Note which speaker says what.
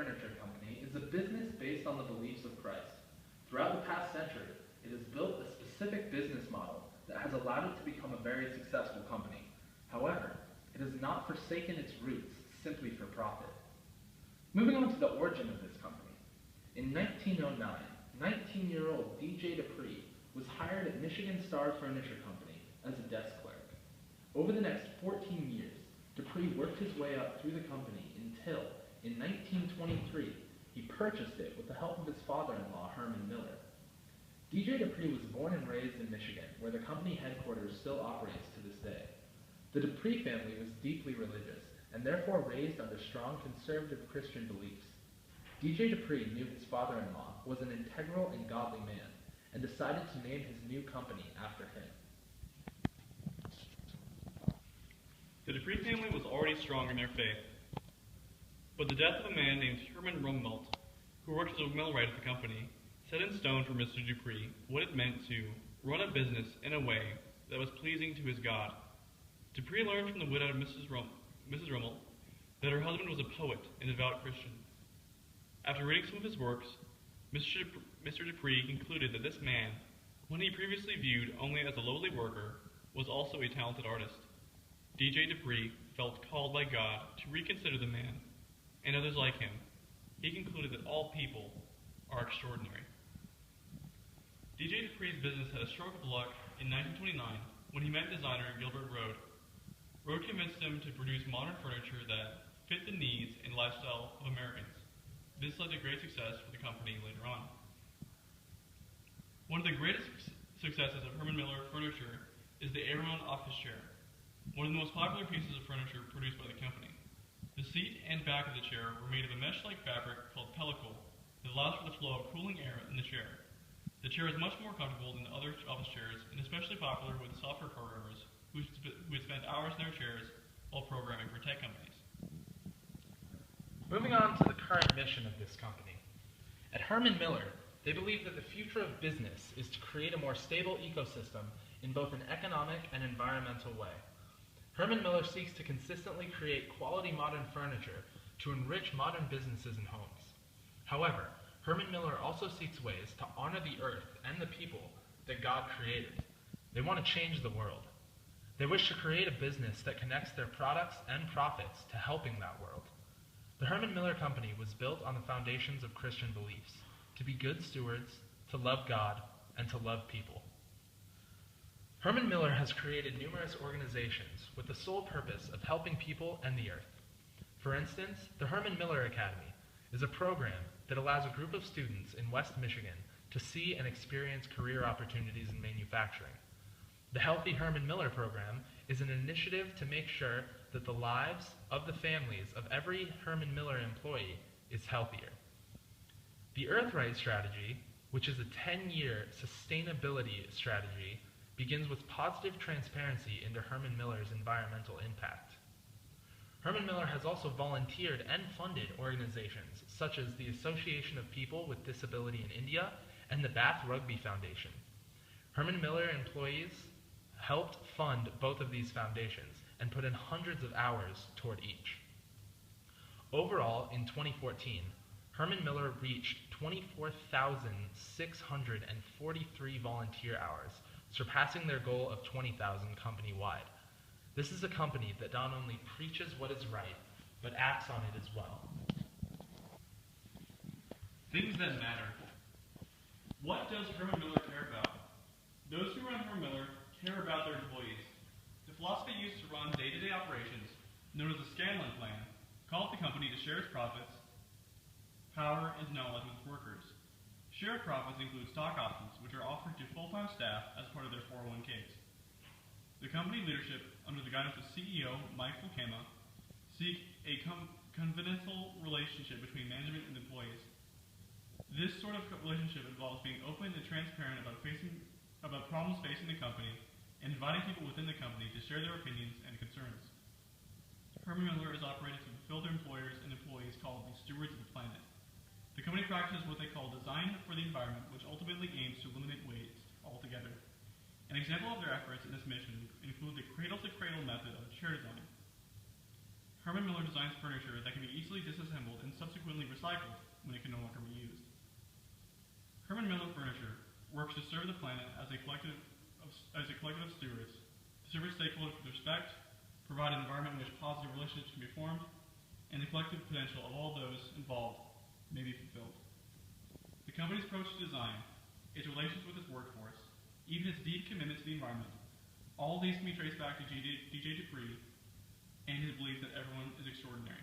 Speaker 1: Furniture Company is a business based on the beliefs of Christ. Throughout the past century, it has built a specific business model that has allowed it to become a very successful company. However, it has not forsaken its roots simply for profit. Moving on to the origin of this company. In 1909, 19-year-old DJ Dupree was hired at Michigan Star Furniture Company as a desk clerk. Over the next 14 years, Dupree worked his way up through the company until, in 1923, he purchased it with the help of his father-in-law, Herman Miller. DJ Dupree was born and raised in Michigan, where the company headquarters still operates to this day. The Dupree family was deeply religious, and therefore raised under strong conservative Christian beliefs. DJ Dupree knew his father-in-law was an integral and godly man, and decided to name his new company after him.
Speaker 2: The Dupree family was already strong in their faith, but the death of a man named Herman Miller, who worked as a millwright at the company, set in stone for Mr. Dupree what it meant to run a business in a way that was pleasing to his God. Dupree learned from the widow of Mrs. Rummel that her husband was a poet and devout Christian. After reading some of his works, Mr. Dupree concluded that this man, whom he previously viewed only as a lowly worker, was also a talented artist. DJ Dupree felt called by God to reconsider the man and others like him. He concluded that all people are extraordinary. DJ Dupree's business had a stroke of luck in 1929 when he met designer Gilbert Rode. Rode convinced him to produce modern furniture that fit the needs and lifestyle of Americans. This led to great success for the company later on. One of the greatest successes of Herman Miller Furniture is the Aeron office chair, one of the most popular pieces of furniture produced by the company. The seat and back of the chair were made of a mesh-like fabric called pellicle that allows for the flow of cooling air in the chair. The chair is much more comfortable than other office chairs and especially popular with software programmers who spend hours in their chairs while programming for tech companies.
Speaker 1: Moving on to the current mission of this company. At Herman Miller, they believe that the future of business is to create a more stable ecosystem in both an economic and environmental way. Herman Miller seeks to consistently create quality modern furniture to enrich modern businesses and homes. However, Herman Miller also seeks ways to honor the earth and the people that God created. They want to change the world. They wish to create a business that connects their products and profits to helping that world. The Herman Miller Company was built on the foundations of Christian beliefs, to be good stewards, to love God, and to love people. Herman Miller has created numerous organizations with the sole purpose of helping people and the earth. For instance, the Herman Miller Academy is a program that allows a group of students in West Michigan to see and experience career opportunities in manufacturing. The Healthy Herman Miller program is an initiative to make sure that the lives of the families of every Herman Miller employee is healthier. The Earthright strategy, which is a 10-year sustainability strategy, begins with positive transparency into Herman Miller's environmental impact. Herman Miller has also volunteered and funded organizations such as the Association of People with Disability in India and the Bath Rugby Foundation. Herman Miller employees helped fund both of these foundations and put in hundreds of hours toward each. Overall, in 2014, Herman Miller reached 24,643 volunteer hours, surpassing their goal of 20,000 company-wide. This is a company that not only preaches what is right, but acts on it as well.
Speaker 2: Things that matter. What does Herman Miller care about? Those who run Herman Miller care about their employees. The philosophy used to run day-to-day operations, known as the Scanlon Plan, calls the company to share its profits, power, and knowledge with its workers. Shared profits include stock options, which are offered to full-time staff as part of their 401ks. The company leadership, under the guidance of CEO Mike Fulkema, seek a confidential relationship between management and employees. This sort of relationship involves being open and transparent about problems facing the company and inviting people within the company to share their opinions and concerns. Herman Miller is operated to fulfill their employers and employees called the stewards of the planet. The company practices what they call design for the environment, which ultimately aims to eliminate waste altogether. An example of their efforts in this mission include the cradle-to-cradle method of chair design. Herman Miller designs furniture that can be easily disassembled and subsequently recycled when it can no longer be used. Herman Miller Furniture works to serve the planet as a collective of stewards, to serve its stakeholders with respect, provide an environment in which positive relationships can be formed, and the collective potential of all those involved may be fulfilled. The company's approach to design, its relations with its workforce, even its deep commitment to the environment, all these can be traced back to DJ Dupree and his belief that everyone is extraordinary.